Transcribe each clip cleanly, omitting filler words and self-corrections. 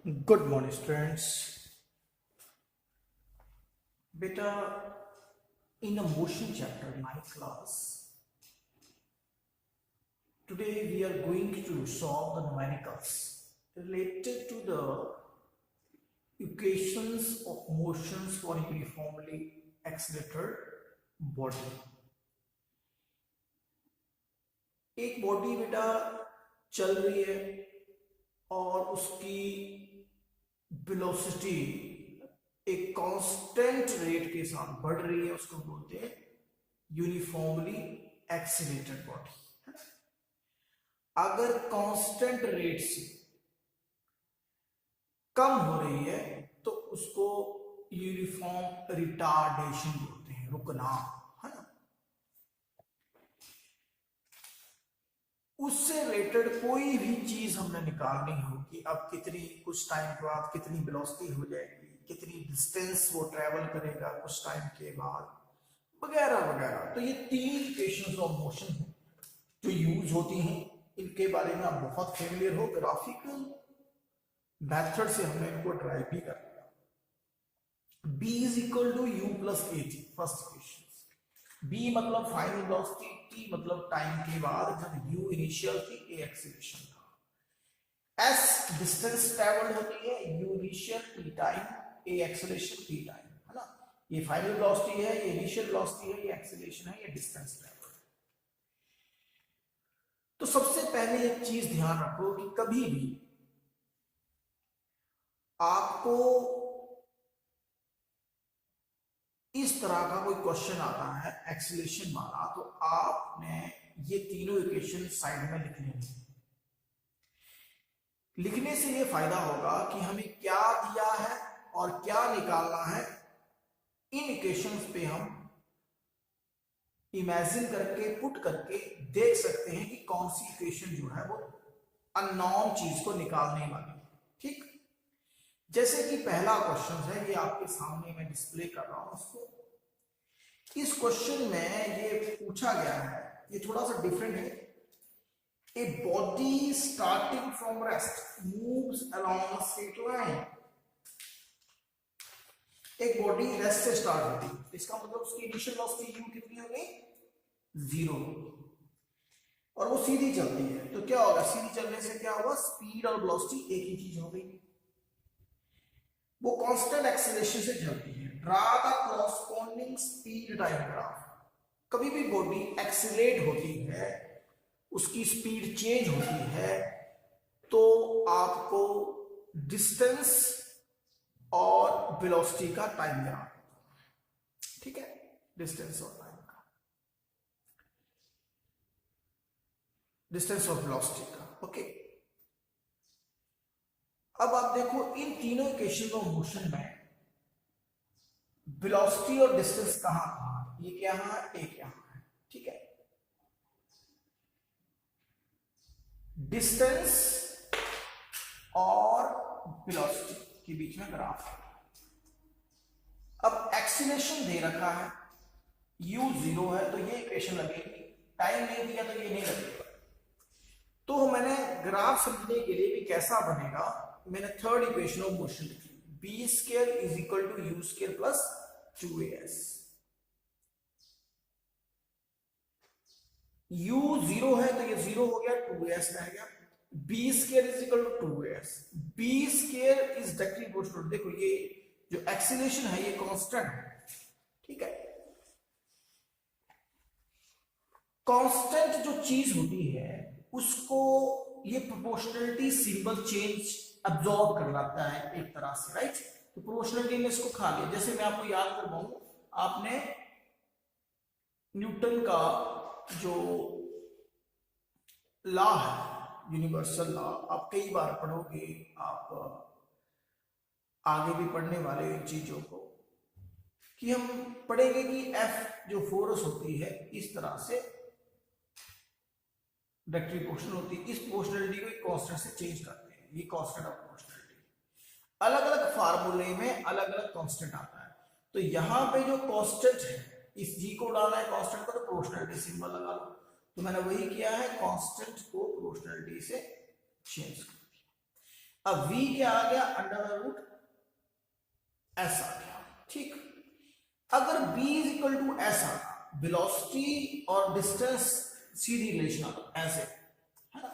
Good morning, students. Beta, in the motion chapter, 9th class, today we are going to solve the numericals related to the equations of motions for uniformly accelerated body. एक body बेटा चल रही है और उसकी velocity एक constant rate के साथ बढ़ रही है, उसको बोलते हैं यूनिफॉर्मली एक्सीलरेटेड बॉडी। अगर कांस्टेंट रेट से कम हो रही है तो उसको यूनिफॉर्म रिटार्डेशन बोलते हैं, रुकना, है ना। उससे रिलेटेड कोई भी चीज हमने निकालनी हो कि अब कितनी कुछ टाइम के बाद कितनी वेलोसिटी हो जाएगी, कितनी डिस्टेंस वो ट्रेवल करेगा कुछ टाइम के बाद, वगैरह वगैरह। तो ये तीन इक्वेशंस ऑफ मोशन है जो यूज होती हैं। इनके बारे में आप बहुत फेमिलियर हो, ग्राफिकल मेथड से हमने इनको ड्राइव भी कर लिया। B is equal to U plus A T, first equation. B मतलब फाइनल वेलोसिटी, T मतलब टाइम के बाद जब U इनिशियल थी, A एक्सीलरेशन था। S डिस्टेंस ट्रैवल्ड होती है, U initial, T time, A acceleration, T time, है ना। ये फाइनल वेलोसिटी है, ये इनिशियल वेलोसिटी है, ये एक्सीलरेशन है, ये डिस्टेंस ट्रैवल्ड। तो सबसे पहले एक चीज ध्यान रखो कि कभी भी आपको इस तरह का कोई क्वेश्चन आता है एक्सीलरेशन वाला, तो आपने ये तीनों इक्वेशन साइड में लिख लेनी है। लिखने से ये फायदा होगा कि हमें क्या दिया है और क्या निकालना है, इन इक्वेशंस पे हम इमेजिन करके पुट करके देख सकते हैं कि कौन सी इक्वेशन जो है वो अननोन चीज को निकालने वाली है। ठीक, जैसे कि पहला क्वेश्चन है, ये आपके सामने मैं डिस्प्ले कर रहा हूं उसको। इस क्वेश्चन में ये पूछा गया है, ये थोड़ा सा डिफरेंट है। A body starting from rest moves along a straight line. एक बॉडी रेस्ट से स्टार्ट होती है, इसका मतलब उसकी इनिशियल वेलोसिटी u कितनी हो गई, 0, और वो सीधी चलती है। तो क्या होगा, सीधी चलने से क्या होगा, स्पीड और वेलोसिटी एक ही चीज हो गई। वो कांस्टेंट एक्सीलरेशन से चलती है। Draw the corresponding speed time graph. कभी भी बॉडी एक्सीलरेट होती है, उसकी स्पीड चेंज होती है, तो आपको डिस्टेंस और वेलोसिटी का टाइम ग्राफ, ठीक है, डिस्टेंस और टाइम का, डिस्टेंस और वेलोसिटी का। ओके, अब आप देखो इन तीनों इक्वेशन ऑफ मोशन में वेलोसिटी और डिस्टेंस कहां कहां, ये क्या है, एक यहां है, ठीक है। डिस्टेंस और वेलोसिटी के बीच में ग्राफ है। अब एक्सीलरेशन दे रखा है, u 0 है तो ये इक्वेशन लगेगी, टाइम नहीं दिया तो ये नहीं लगेगा। तो मैंने ग्राफ समझने के लिए भी कैसा बनेगा, मैंने थर्ड इक्वेशन ऑफ मोशन लिखी, b square is equal to u square plus 2as। u 0 है तो ये 0 हो गया, 2as रह गया। b square is equal to 2as, b square is directly proportional. देखो ये जो एक्सीलरेशन है ये कांस्टेंट है, ठीक है। कांस्टेंट जो चीज होती है उसको ये प्रोपोर्शनलिटी सिंबल चेंज अब्सॉर्ब कर लाता है एक तरह से, राइट। तो प्रोपोर्शनलिटी ने इसको खा लिया। जैसे मैं आपको याद करवाऊं, आपने न्यूटन का जो लॉ है, यूनिवर्सल लॉ, आप कई बार पढ़ोगे, आप आगे भी पढ़ने वाले इन चीजों को, कि हम पढ़ेंगे कि F जो फोर्स होती है इस तरह से डायरेक्टली प्रोपोर्शनल होती है। इस प्रोपोर्शनलिटी को एक कांस्टेंट से चेंज करते हैं, ये कांस्टेंट ऑफ प्रोपोर्शनलिटी। अलग अलग फार्मूले में अलग अलग कांस्टेंट आता है। तो यहां पे जो कांस्टेंट है, इस जी को डालना है कांस्टेंट को, तो प्रोपोर्शनलिटी सिंबल लगा लो। तो मैंने वही किया है, कांस्टेंट को प्रोपोर्शनलिटी से चेंज कर दिया। अब v क्या आ गया, अंडर रूट s आ गया, ठीक। अगर b is equal to s आता, वेलोसिटी और डिस्टेंस सीधी रिलेशन आता ऐसे, है ना,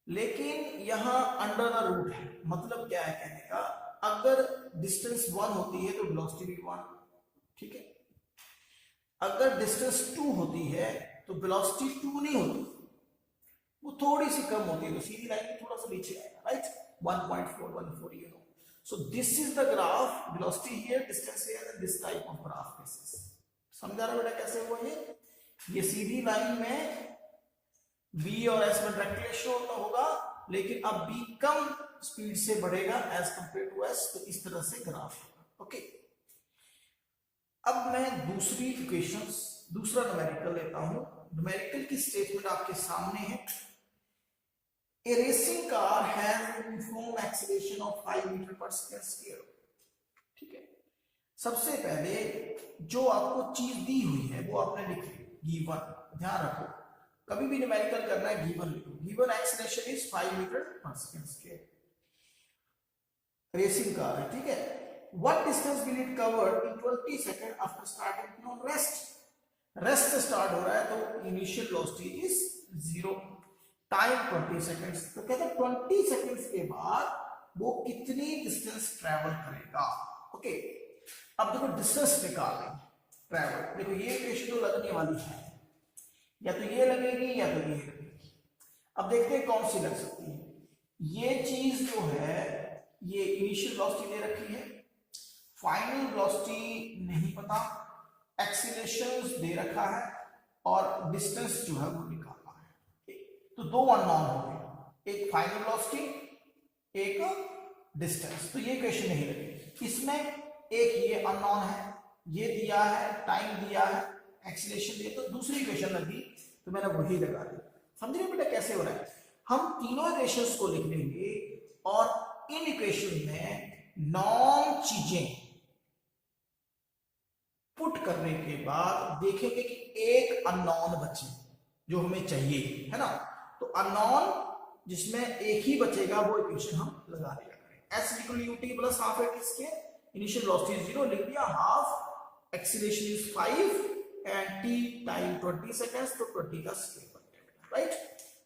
लेकिन यहां अंडर द रूट है, मतलब क्या है कहने का, अगर डिस्टेंस 1 होती है तो वेलोसिटी भी 1, ठीक है। अगर डिस्टेंस 2 होती है तो वेलोसिटी 2 नहीं होती, वो थोड़ी सी कम होती है, तो सीधी लाइन में थोड़ा सा नीचे आएगा, right, 1.414, you know. So this is the graph, velocity here, distance here, and this type of graph cases. समझा रहे बेटा कैसे हुआ ये सीधी लाइन में b और s में डायरेक्ट रेशियो होगा, लेकिन अब b कम स्पीड से बढ़ेगा एज कंपेयर टू s, तो इस तरह से ग्राफ होगा, ओके। अब मैं दूसरी इक्वेशंस, दूसरा न्यूमेरिकल लेता हूं। न्यूमेरिकल की स्टेटमेंट आपके सामने है। A racing car has an uniform acceleration of 5 metre पर सेकंड स्क्वायर, ठीक है। सबसे पहले जो आपको चीज दी हुई है वो आपने लिखी, गिवन, ध्यान रखो कभी भी न्यूमेरिकल करना है गिवन लिखो, गिवन एक्सेलरेशन इज 5 मीटर पर सेकंड स्क्वायर, रेसिंग कार है, ठीक है। What distance will it cover in 20 second after starting on rest, rest से स्टार्ट हो रहा है तो initial velocity is 0, time 20 seconds, तो कहते हैं 20 सेकंड्स के बाद वो कितनी डिस्टेंस ट्रैवल करेगा, ओके। अब देखो डिस्टेंस निकाल लें, ट्रैवल, देखो ये इक्वेशन तो लगने वाली है, या तो ये लगेगी या तो ये लगेगी। अब देखते हैं कौन सी लग सकती है। ये चीज जो है ये इनिशियल वेलोसिटी दे रखी है, फाइनल वेलोसिटी नहीं पता, एक्सीलरेशन दे रखा है, और डिस्टेंस जो है वो निकालना है। तो दो अननोन हो गए, एक फाइनल वेलोसिटी, एक डिस्टेंस, तो ये इक्वेशन नहीं लगेगी। इसमें एक ये अननोन है, ये दिया है, टाइम दिया है, एक्सीलरेशन दिया, तो दूसरी इक्वेशन लगी, तो मैंने वही लगा दी। समझ रहे बेटा कैसे हो रहा है। हम तीनों इक्वेशंस को लिख लेंगे और इन इक्वेशन में नॉन चीजें पुट करने के बाद देखेंगे कि एक अननोन बचे जो हमें चाहिए, है ना। तो अननोन जिसमें एक ही बचेगा वो इक्वेशन हम लगा दिया करें। s equal to ut plus half A T square, initial velocity is 0, लिख दिया, half acceleration is 5 and t time 20 seconds, तो 20 का स्क्वायर बन गया, राइट।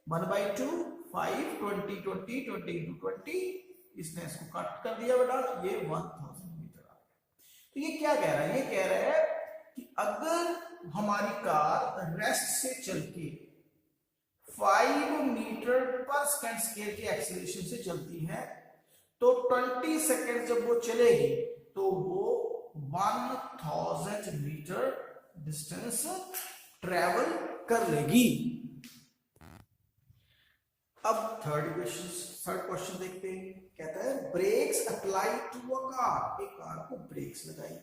1/2 5 20 20 20 into 20, इसने इसको कट कर दिया बेटा, ये 1000 मीटर आ गया। तो ये क्या कह रहा है, ये कह रहा है कि अगर हमारी कार रेस्ट से चल के 5 मीटर पर सेकंड स्क्वायर के एक्सीलरेशन से चलती है, तो 20 सेकंड जब वो चलेगी तो वो 1000 मीटर डिस्टेंस ट्रेवल कर लेगी। अब थर्ड क्वेश्चन देखते हैं। कहता है brakes apply to a car, एक कार को ब्रेक्स लगाई,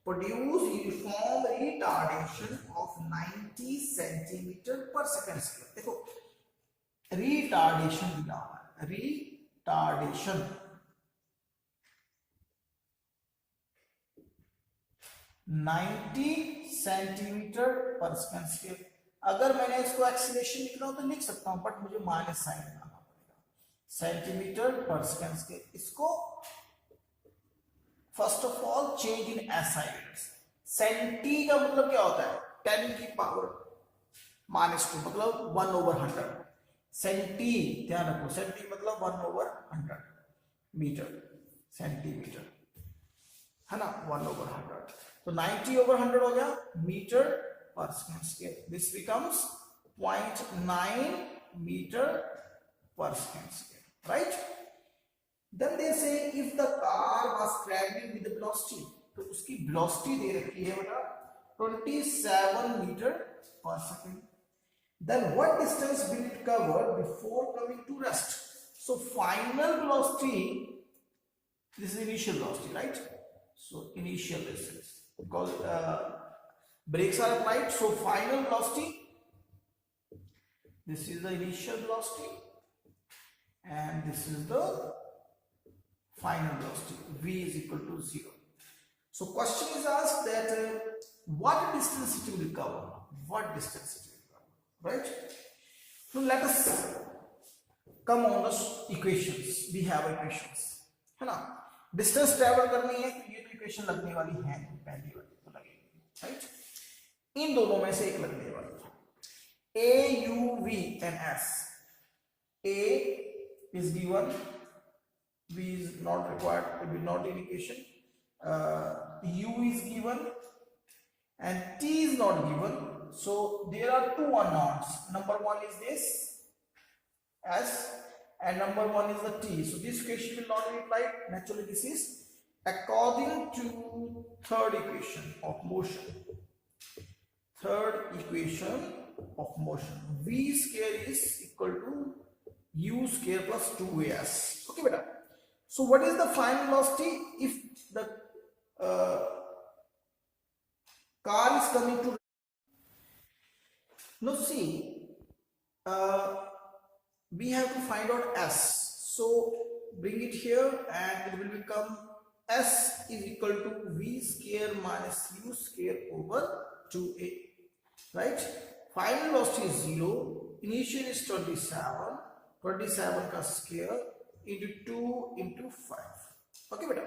produce uniform retardation of 90 centimetre per second square. देखो रिटार्डेशन दिया हुआ है, retardation 90 centimetre per second square. अगर मैंने इसको एक्सीलरेशन लिखना हो तो लिख सकता हूं, बट मुझे माइनस साइन लगाना पड़ेगा, सेंटीमीटर पर सेकंड स्क्वायर। इसको first of all change in SI units. Centi का मतलब क्या होता है, 10 की पावर -2, मतलब 1/100 सेंटी, ध्यान रखो, सेंटी मतलब 1/100 मीटर, सेंटीमीटर, है ना, 1/100, तो 90/100 हो गया metre per second square. This becomes 0.9 meter per second square, right? Then they say if the car was traveling with the velocity, तो उसकी velocity दे रखी है बेटा 27 meter per second. Then what distance will it cover before coming to rest? So final velocity, this is initial velocity, right? So initial distance, because brakes are applied, so final velocity, this is the initial velocity and this is the final velocity, v is equal to 0. So question is asked that what distance it will cover, what distance it will cover, right? So let us come on the equations. We have equations, है ना. Distance travel करनी है तो ये तो equation लगने वाली है, पहली वाली तो लगेगी, राइट. इन दोनों में से एक लगने वाली है. A, U, V and S. A is given, V is not required, it will not in equation. U is given and T is not given. So there are two unknowns. Number one is this S and number one is the T. So this question will not be applied. Naturally, this is according to third equation of motion. Third equation of motion. V square is equal to U square plus 2AS. Okay, beta. So what is the final velocity if the car is coming to. Now see, we have to find out S. So bring it here and it will become S is equal to V square minus U square over 2A. Right? Final velocity is 0. Initial is 27. 27 का square into 2 into 5. Okay, beta.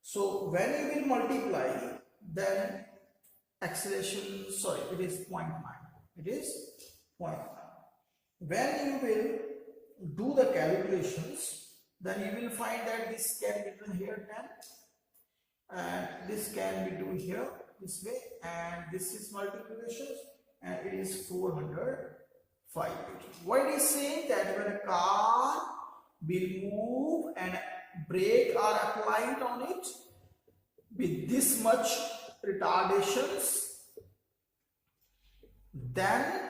So when you will multiply, then acceleration, sorry, it is 0.9. It is 0.9. When you will do the calculations, then you will find that this can be done here 10 and this can be done here this way, and this is multiplications and it is 405 meters. What it is saying that when a car will move and brake are applied on it with this much retardations, then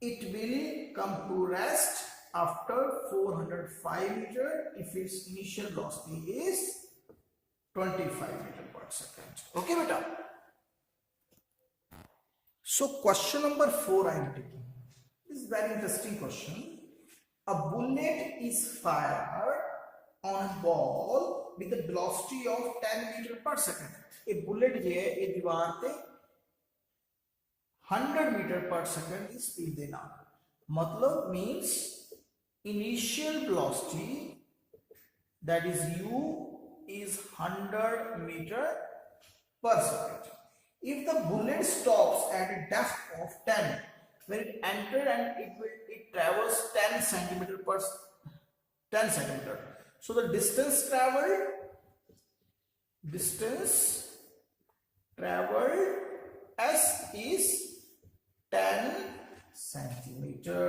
it will come to rest after 405 meters if its initial velocity is 25 meters per second. Okay, beta. So question number 4 I am taking. This is very interesting question. A bullet is fired on a ball with a velocity of 10 meters per second. A bullet je ye दीवार पे 100 meter per second की speed देना, मतलब means initial velocity that is U is 100 meter per second. If the bullet stops at a depth of 10, when it enters and it travels 10 centimeter per 10 centimeter. So the distance traveled S is 10 centimeter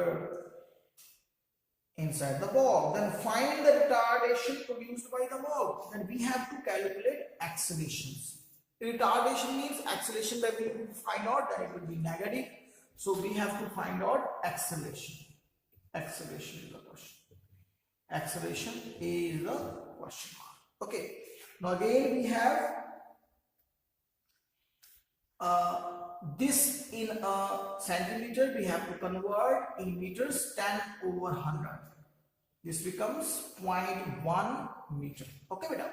inside the ball. Then find the retardation produced by the ball. Then we have to calculate accelerations. Retardation means acceleration that we will find out, that it will be negative. So we have to find out acceleration. Acceleration is the question. Acceleration is the question mark. Okay. Now again we have this in a centimeter, we have to convert in meters, 10 over 100. This becomes 0.1 meter. Okay, beta.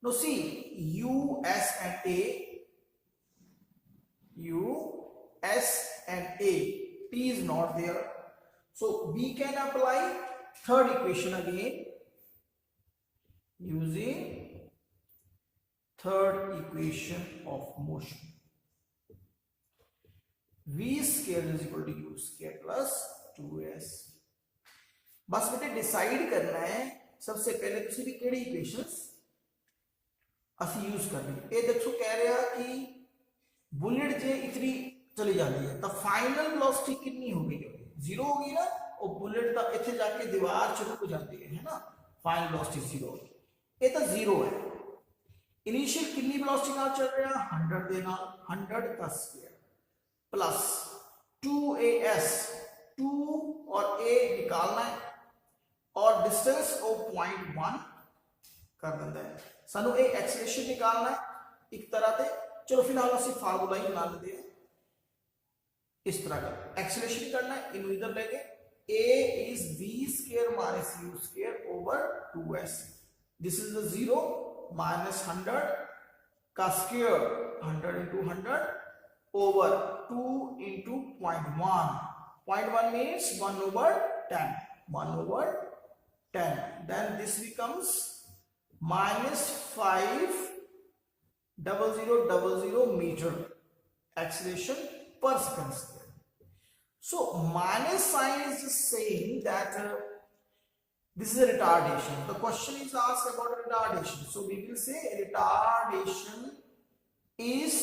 Now see, U, S and A. U, S and A. T is not there. So we can apply third equation again using third equation of motion. V square is equal to U square plus 2S. बस बेटे decide करना है सबसे पहले तुसी भी केड़ी equations असी यूज करनी. ये देखो कह रहा कि बुलेट जे इतनी चली जाती है तो फाइनल वेलोसिटी कितनी होगी, जीरो होगी ना. और बुलेट का इथे जाके दीवार च रुक जाती है ना, फाइनल वेलोसिटी जीरो. ये तो जीरो है. इनिशियल कितनी वेलोसिटी नाल चल रहा है, 100 दे नाल, 100 का स्क्वायर प्लस 2AS, 2 और A निकालना है और डिस्टेंस ऑफ 0.1 कर देता है. सानू ए एक्सेलरेशन निकालना है एक तरह से. चलो फिलहाल असि फार्मूला ही बना लेते हैं. इस तरह का एक्सेलरेशन निकालना है, इन इधर लेके A is V square minus U square over 2S. This is the 0 minus 100 का square, 100 into 100 over 2 into 0.1. 0.1 means 1 over 10. 1/10, then this becomes -5,000 meter acceleration per second square. So minus sign is just saying that this is a retardation. The question is asked about retardation, so we will say retardation is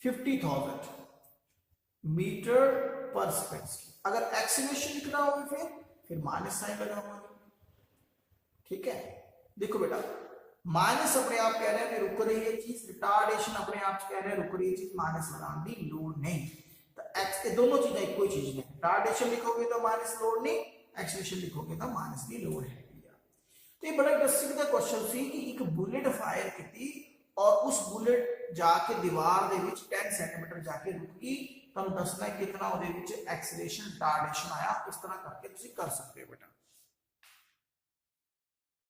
50,000 meter per second. अगर acceleration लिखना होगा फिर minus sign लगाऊंगा, ठीक है। देखो बेटा, minus अपने आप कह रहे हैं रुक रही है चीज, रिटार्डेशन अपने आप कह रहे हैं रुक रही है चीज, माइनस लगाना दी लोड नहीं। तो एक्स के दोनों चीजें एक कोई चीज नहीं, रिटार्डेशन लिखोगे तो माइनस लोड नहीं, एक्सीलरेशन लिखोगे तो माइनस दी लोड है। तो ये बड़ा इंटरेस्टिंग दा क्वेश्चन सी कि एक बुलेट फायर की और उस बुलेट जाके दीवार दे विच 10 सेंटीमीटर जाके रुक गई, ਤੁਹਾਨੂੰ ਦੱਸਣਾ ਕਿਤਨਾ ਉਹਦੇ ਵਿੱਚ ਐਕਸੀਲरेशन ਰਿਟਾਰडेशन आया। इस तरह करके ਤੁਸੀਂ कर सकते हो बेटा।